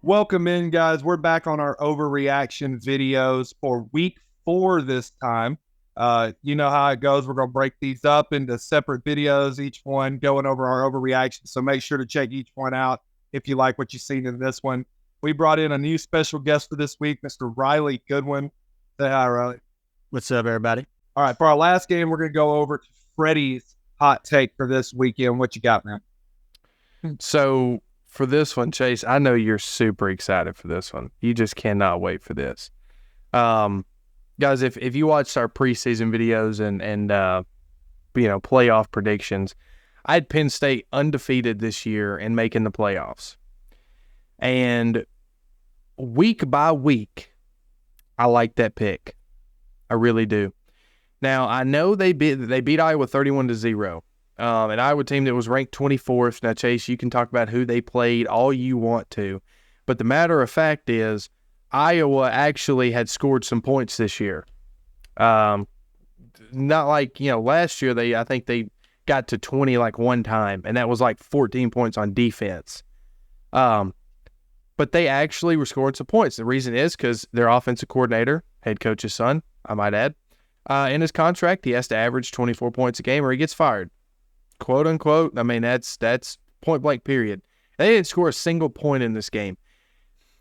Welcome in, guys. We're back on our overreaction videos for week 4 this time. You know how it goes. We're going to break these up into separate videos, each one going over our overreaction. So make sure to check each one out if you like what you've seen in this one. We brought in a new special guest for this week, Mr. Riley Goodwin. Say hi, Riley. What's up, everybody? All right, for our last game, we're going to go over to Freddie's hot take for this weekend. What you got, man? So for this one, Chase, I know you're super excited for this one. You just cannot wait for this. Guys, if you watched our preseason videos and playoff predictions, I had Penn State undefeated this year and making the playoffs. And week by week, I like that pick. I really do. Now, I know they beat Iowa 31-0. An Iowa team that was ranked 24th. Now, Chase, you can talk about who they played all you want to. But the matter of fact is, Iowa actually had scored some points this year. Not like, last year, I think they got to 20 like one time, and that was like 14 points on defense. But they actually were scoring some points. The reason is because their offensive coordinator, head coach's son, I might add, in his contract, he has to average 24 points a game or he gets fired. Quote unquote. I mean, that's point blank period. They didn't score a single point in this game.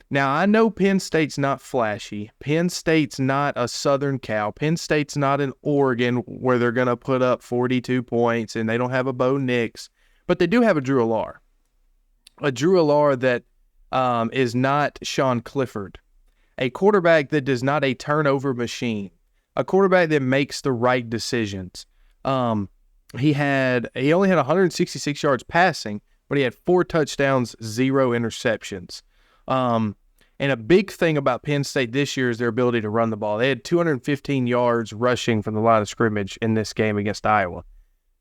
Now, I know Penn State's not flashy. Penn State's not a Southern Cal. Penn State's not an Oregon where they're going to put up 42 points and they don't have a Bo Nix. But they do have a Drew Allar. A Drew Allar that is not Sean Clifford. A quarterback that is not a turnover machine. A quarterback that makes the right decisions. He only had 166 yards passing, but he had 4 touchdowns, 0 interceptions. And a big thing about Penn State this year is their ability to run the ball. They had 215 yards rushing from the line of scrimmage in this game against Iowa,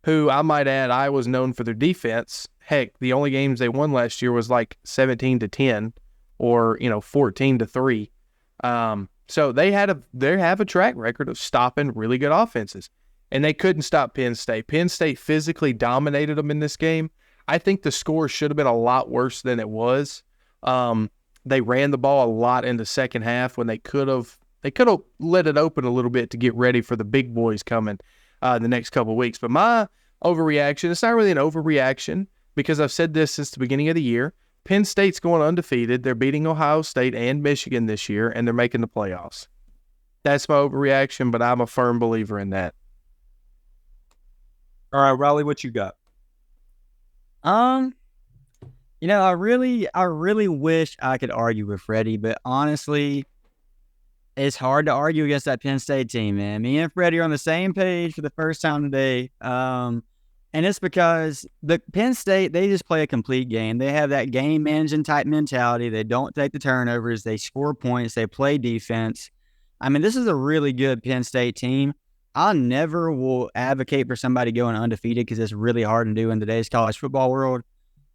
who I might add, Iowa's known for their defense. Heck, the only games they won last year was like 17-10 or, 14-3. So they have a track record of stopping really good offenses. And they couldn't stop Penn State. Penn State physically dominated them in this game. I think the score should have been a lot worse than it was. They ran the ball a lot in the second half when they could have let it open a little bit to get ready for the big boys coming the next couple of weeks. But my overreaction, it's not really an overreaction because I've said this since the beginning of the year. Penn State's going undefeated. They're beating Ohio State and Michigan this year, and they're making the playoffs. That's my overreaction, but I'm a firm believer in that. All right, Riley, what you got? I really wish I could argue with Freddie, but honestly, it's hard to argue against that Penn State team, man. Me and Freddie are on the same page for the first time today. And it's because the Penn State, they just play a complete game. They have that game managing type mentality. They don't take the turnovers. They score points. They play defense. I mean, this is a really good Penn State team. I never will advocate for somebody going undefeated because it's really hard to do in today's college football world.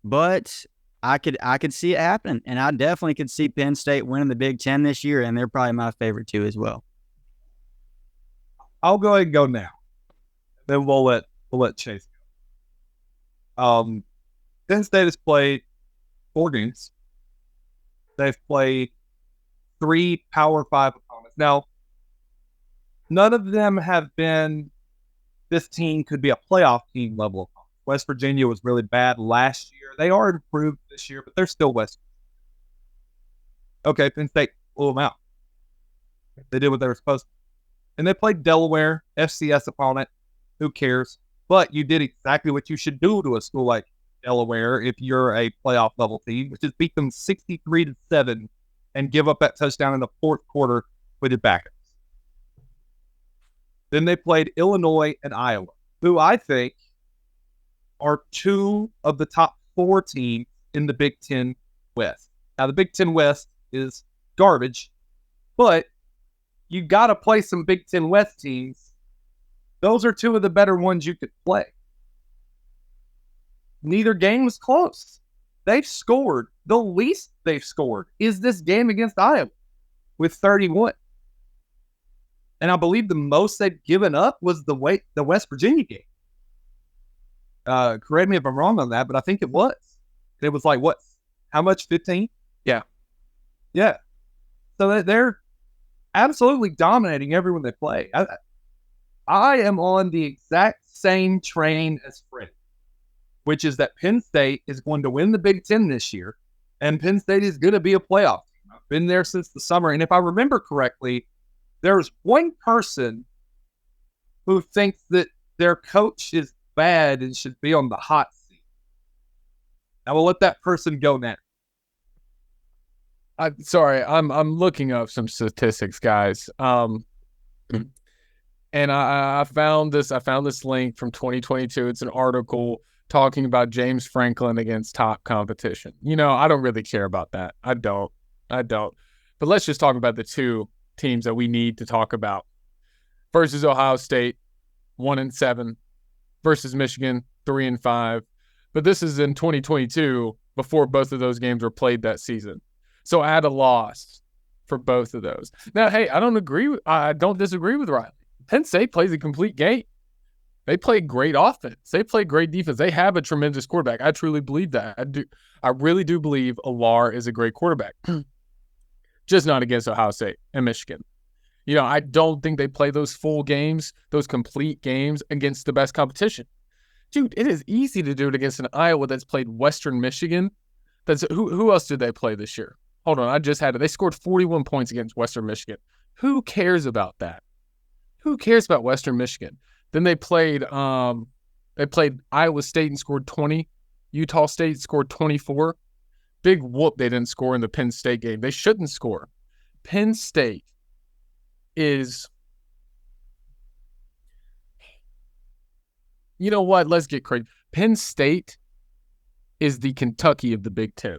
But I could see it happening, and I definitely could see Penn State winning the Big Ten this year, and they're probably my favorite too as well. I'll go ahead and go now. Then we'll let Chase go. Penn State has played 4 games. They've played 3 Power 5 opponents. Now, none of them have been, this team could be a playoff team level. West Virginia was really bad last year. They are improved this year, but they're still West Virginia. Okay, Penn State blew them out. They did what they were supposed to. And they played Delaware, FCS opponent. Who cares? But you did exactly what you should do to a school like Delaware if you're a playoff level team, which is beat them 63-7 and give up that touchdown in the 4th quarter with your backups. Then they played Illinois and Iowa, who I think are 2 of the top 4 teams in the Big Ten West. Now, the Big Ten West is garbage, but you got to play some Big Ten West teams. Those are 2 of the better ones you could play. Neither game was close. They've scored. The least they've scored is this game against Iowa with 31. And I believe the most they've given up was the West Virginia game. Correct me if I'm wrong on that, but I think it was. It was like, what? How much? 15? Yeah. Yeah. So they're absolutely dominating everyone they play. I am on the exact same train as Freddie, which is that Penn State is going to win the Big Ten this year, and Penn State is going to be a playoff team. I've been there since the summer, and if I remember correctly, there's one person who thinks that their coach is bad and should be on the hot seat. I will let that person go now. I'm looking up some statistics, guys. And I found this link from 2022. It's an article talking about James Franklin against top competition. I don't really care about that. I don't. But let's just talk about the two teams that we need to talk about. Versus Ohio State, 1-7, versus Michigan, 3-5. But this is in 2022, before both of those games were played that season. So add a loss for both of those. Now, hey, I don't disagree with Riley. Penn State plays a complete game. They play great offense. They play great defense. They have a tremendous quarterback. I truly believe that. I really do believe Alar is a great quarterback. Just not against Ohio State and Michigan. I don't think they play those full games, those complete games against the best competition. Dude, it is easy to do it against an Iowa that's played Western Michigan. Who else did they play this year? Hold on, I just had it. They scored 41 points against Western Michigan. Who cares about that? Who cares about Western Michigan? Then they played Iowa State and scored 20. Utah State scored 24. Big whoop they didn't score in the Penn State game. They shouldn't score. Penn State is, you know what? Let's get crazy. Penn State is the Kentucky of the Big Ten.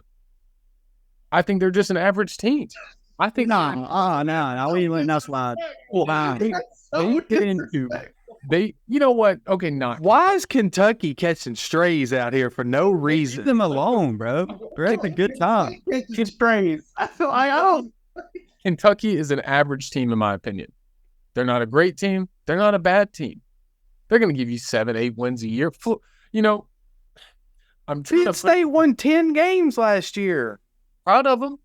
I think they're just an average team. I think no, we went no slide. You know what? Okay, not. Why is Kentucky catching strays out here for no reason? Leave them alone, bro. They're having a good time. Get strays. I don't. Kentucky is an average team, in my opinion. They're not a great team. They're not a bad team. They're going to give you 7-8 wins a year. Penn State won 10 games last year. Proud of them.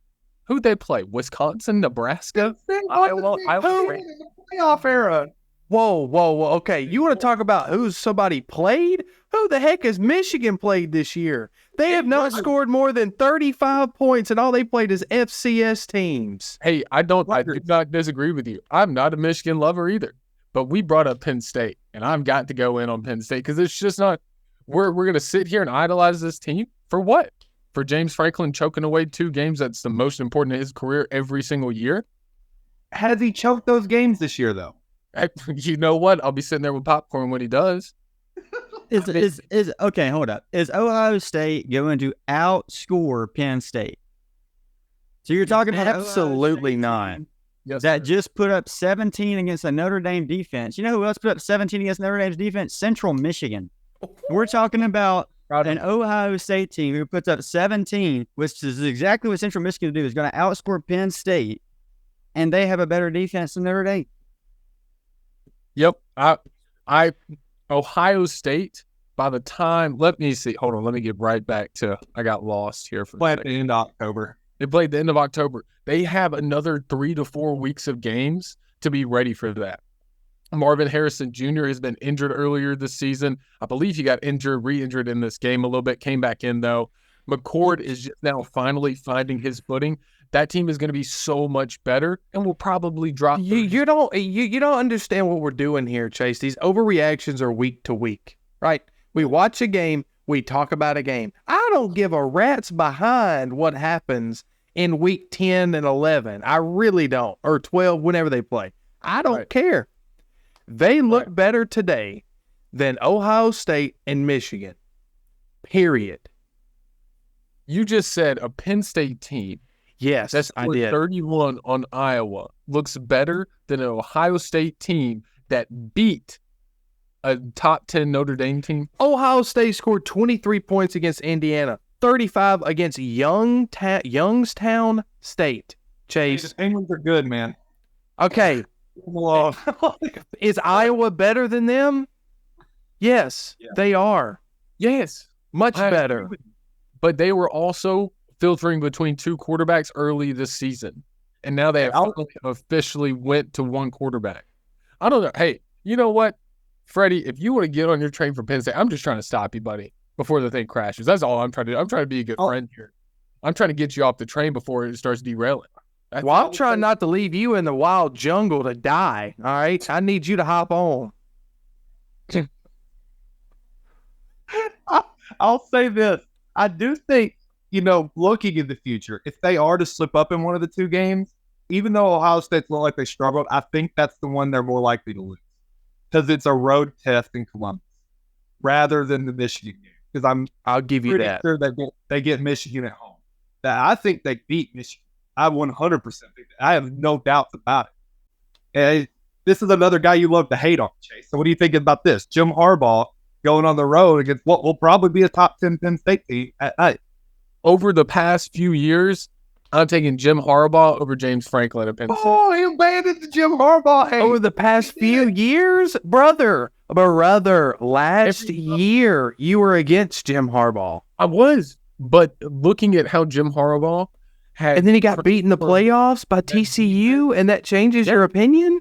Who'd they play? Wisconsin, Nebraska? Playoff era. Whoa. Okay, you want to talk about who's somebody played? Who the heck has Michigan played this year? They have not scored more than 35 points, and all they played is FCS teams. Hey, I do not disagree with you. I'm not a Michigan lover either. But we brought up Penn State, and I've got to go in on Penn State because it's just not – we're going to sit here and idolize this team for what? For James Franklin choking away 2 games that's the most important in his career every single year? Has he choked those games this year, though? You know what? I'll be sitting there with popcorn when he does. Okay, hold up. Is Ohio State going to outscore Penn State? So you're talking about absolutely not. Yes, that just put up 17 against a Notre Dame defense. You know who else put up 17 against Notre Dame's defense? Central Michigan. We're talking about an Ohio State team who puts up 17, which is exactly what Central Michigan do, is going to outscore Penn State, and they have a better defense than Notre Dame. Yep. Ohio State, by the time, let me see. Hold on. Let me get right back to, I got lost here. Play at the end of October. They played the end of October. They have another 3 to 4 weeks of games to be ready for that. Marvin Harrison Jr. has been injured earlier this season. I believe he got re-injured in this game a little bit, came back in though. McCord is just now finally finding his footing. That team is going to be so much better and will probably drop. You don't understand what we're doing here, Chase. These overreactions are week to week, right? We watch a game, we talk about a game. I don't give a rat's behind what happens in week 10 and 11. I really don't. Or 12, whenever they play. I don't care. They look better today than Ohio State and Michigan. Period. You just said a Penn State team. Yes, that's I did. 31 on Iowa looks better than an Ohio State team that beat a top 10 Notre Dame team. Ohio State scored 23 points against Indiana, 35 against Youngstown State. Chase, the Penguins are good, man. Okay. Is Iowa better than them? Yes, they are. Yes, much better. But they were also filtering between two quarterbacks early this season, and now they have officially went to one quarterback. I don't know. Hey, you know what, Freddie? If you want to get on your train for Penn State, I'm just trying to stop you, buddy, before the thing crashes. That's all I'm trying to do. I'm trying to be a good friend here. I'm trying to get you off the train before it starts derailing. Well, I'm trying not to leave you in the wild jungle to die, all right? I need you to hop on. I'll say this. I do think, looking in the future, if they are to slip up in one of the two games, even though Ohio State's look like they struggled, I think that's the one they're more likely to lose because it's a road test in Columbus rather than the Michigan game. Because I'll give you that. Sure they get Michigan at home. I think they beat Michigan. I 100% think that. I have no doubts about it. And this is another guy you love to hate on, Chase. So what do you think about this? Jim Harbaugh going on the road against what will probably be a top 10 Penn State team at night. Over the past few years, I'm taking Jim Harbaugh over James Franklin at Penn State. Oh, he abandoned the Jim Harbaugh hate. Over the past few years, brother, last year you were against Jim Harbaugh. I was, but looking at how Jim Harbaugh had, and then he got beat in the playoffs by TCU, and that changes your opinion?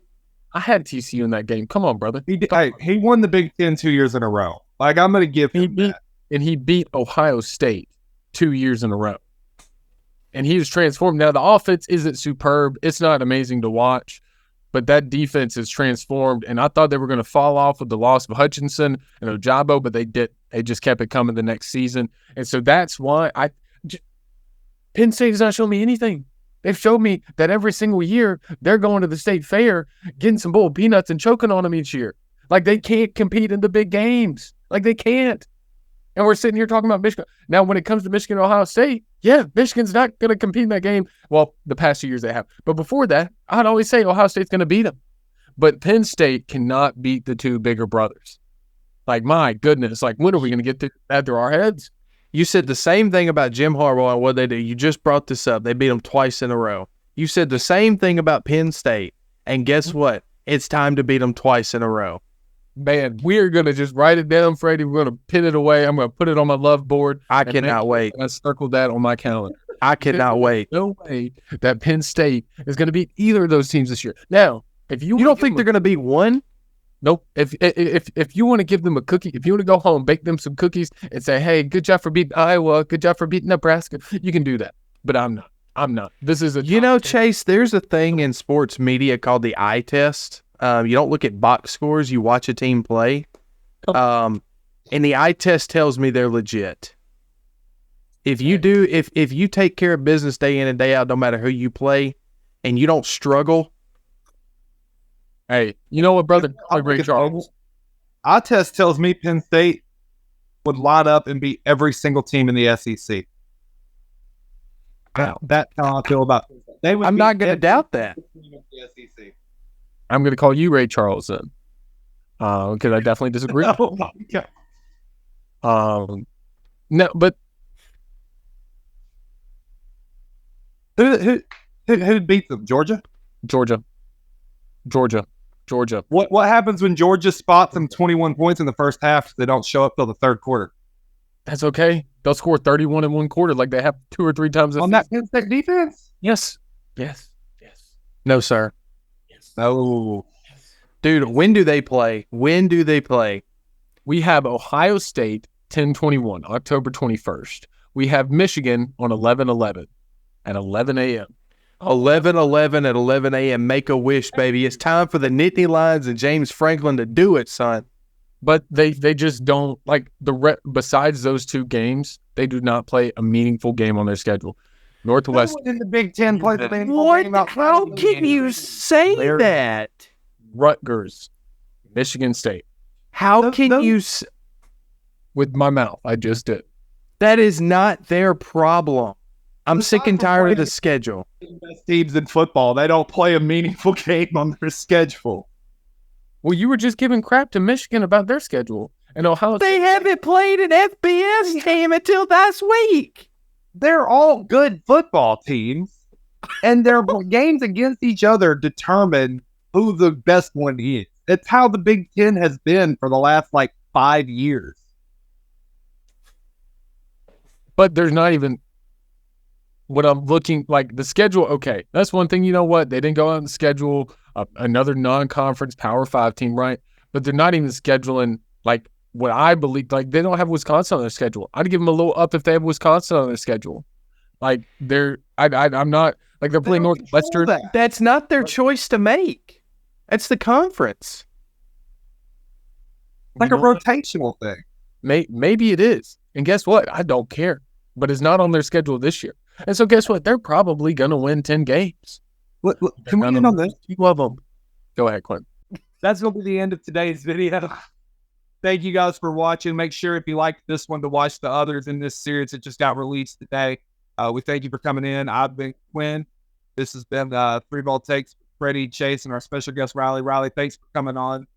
I had TCU in that game. Come on, brother. He won the Big Ten 2 years in a row. Like, I'm going to give him that. And he beat Ohio State 2 years in a row. And he was transformed. Now, the offense isn't superb. It's not amazing to watch. But that defense is transformed. And I thought they were going to fall off with the loss of Hutchinson and Ojabo, but they did. They just kept it coming the next season. And so that's why Penn State has not shown me anything. They've showed me that every single year they're going to the state fair, getting some boiled peanuts and choking on them each year. Like, they can't compete in the big games. Like, they can't. And we're sitting here talking about Michigan. Now, when it comes to Michigan and Ohio State, yeah, Michigan's not going to compete in that game. Well, the past 2 years they have. But before that, I'd always say Ohio State's going to beat them. But Penn State cannot beat the two bigger brothers. Like, my goodness. Like, when are we going to get that through our heads? You said the same thing about Jim Harbaugh and what they do. You just brought this up. They beat them twice in a row. You said the same thing about Penn State. And guess what? It's time to beat them twice in a row. Man, we're going to just write it down, Freddie. We're going to pin it away. I'm going to put it on my love board. I cannot wait. I circled that on my calendar. I cannot wait. No way that Penn State is going to beat either of those teams this year. Now, if you don't think they're going to beat one? Nope. If you want to give them a cookie, if you want to go home, bake them some cookies and say, hey, good job for beating Iowa, good job for beating Nebraska, you can do that. But I'm not. This is Chase, there's a thing in sports media called the eye test. You don't look at box scores, you watch a team play. And the eye test tells me they're legit. If you do, if you take care of business day in and day out, no matter who you play, and you don't struggle. Hey, you know what, brother? Ray Charles. Eye test tells me Penn State would line up and beat every single team in the SEC. Wow. That's how I feel about Penn State. I'm not going to doubt that. I'm going to call you Ray Charles then, because I definitely disagree. No, but who beat them? Georgia. What happens when Georgia spots them 21 points in the first half? They don't show up till the third quarter. That's okay. They'll score 31 in one quarter, like they have 2 or 3 times on that Penn State defense. Yes. No, sir. Yes. No. Dude, when do they play? We have Ohio State 10-21, October 21st. We have Michigan on 11-11 at 11 a.m. 11-11 at 11 a.m. Make a wish, baby. It's time for the Nittany Lions and James Franklin to do it, son. But they just don't, like, besides those 2 games, they do not play a meaningful game on their schedule. Northwest. No one in the Big Ten plays a meaningful game. How can you say that? Rutgers, Michigan State. How can you... With my mouth, I just did. That is not their problem. I'm sick and tired of the schedule. Best teams in football, they don't play a meaningful game on their schedule. Well, you were just giving crap to Michigan about their schedule. And Ohio They haven't played an FBS game until last week. They're all good football teams, and their games against each other determine who the best one is. It's how the Big Ten has been for the last, 5 years. But there's not even... what I'm looking like the schedule. Okay, that's one thing. You know what? They didn't go out and schedule another non-conference Power 5 team, right? But they're not even scheduling like what I believe. Like they don't have Wisconsin on their schedule. I'd give them a little up if they have Wisconsin on their schedule. Like I'm not like they're playing Northwestern. That's not their choice to make. That's the conference. Like a rotational thing. Maybe it is. And guess what? I don't care. But it's not on their schedule this year. And so guess what? They're probably going to win 10 games. Look, can we end on this? You love them. Go ahead, Clint. That's going to be the end of today's video. Thank you guys for watching. Make sure if you liked this one to watch the others in this series that just got released today. We thank you for coming in. I've been Quinn. This has been Three Ball Takes with Freddie, Chase, and our special guest, Riley. Riley, thanks for coming on.